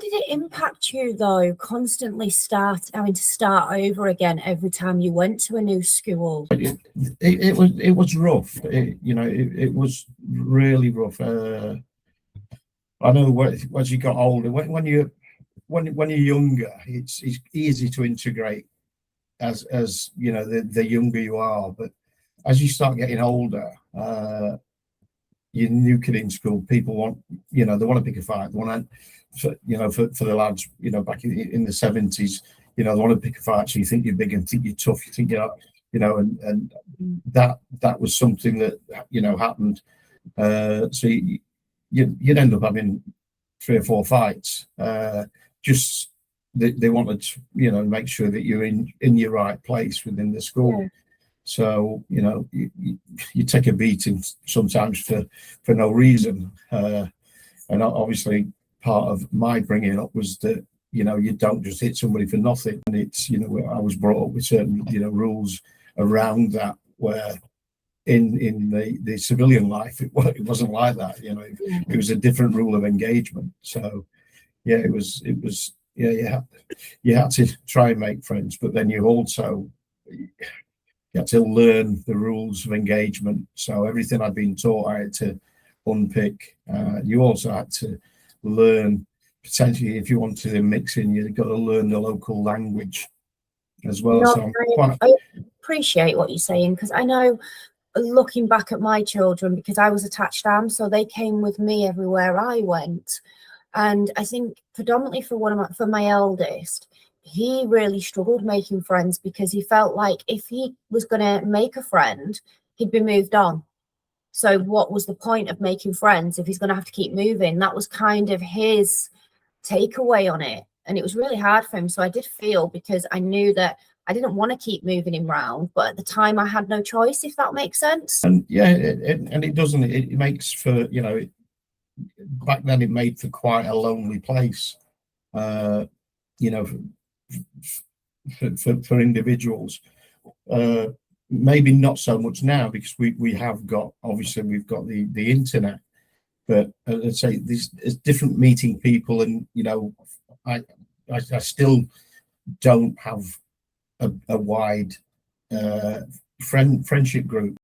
did it impact you though, constantly having to start over again every time you went to a new school? It was rough. It was really rough. I know as you got older, when you're younger, it's easy to integrate as you know, the younger you are. But as you start getting older, you're new kid in school, people want, they want to pick a fight. They want to, for the lads, back in the 70s, they want to pick a fight. So you think you're big and think you're tough. You think you're, and that was something that, happened. So you'd end up having 3 or 4 fights. Just they wanted to, make sure that you're in your right place within the school. Yeah. So you take a beating sometimes for no reason, and obviously part of my bringing up was that you don't just hit somebody for nothing. And it's I was brought up with certain rules around that, where in the civilian life it wasn't like that. It was a different rule of engagement. So yeah, it was you had to try and make friends, but then you also had to learn the rules of engagement. So everything I'd been taught, I had to unpick. You also had to learn, potentially, if you wanted to mix in, you've got to learn the local language as well. I appreciate what you're saying, because I know, looking back at my children, because I was attached arm, so they came with me everywhere I went. And I think predominantly for my eldest, he really struggled making friends, because he felt like if he was going to make a friend, he'd be moved on. So what was the point of making friends if he's going to have to keep moving? That was kind of his takeaway on it. And it was really hard for him. So I did feel, because I knew that I didn't want to keep moving him round, but at the time I had no choice, if that makes sense. And yeah, and it doesn't. It makes for, back then it made for quite a lonely place, for individuals. Maybe not so much now, because we've got the internet. But as I say, there's different meeting people, and I still don't have a wide friendship group.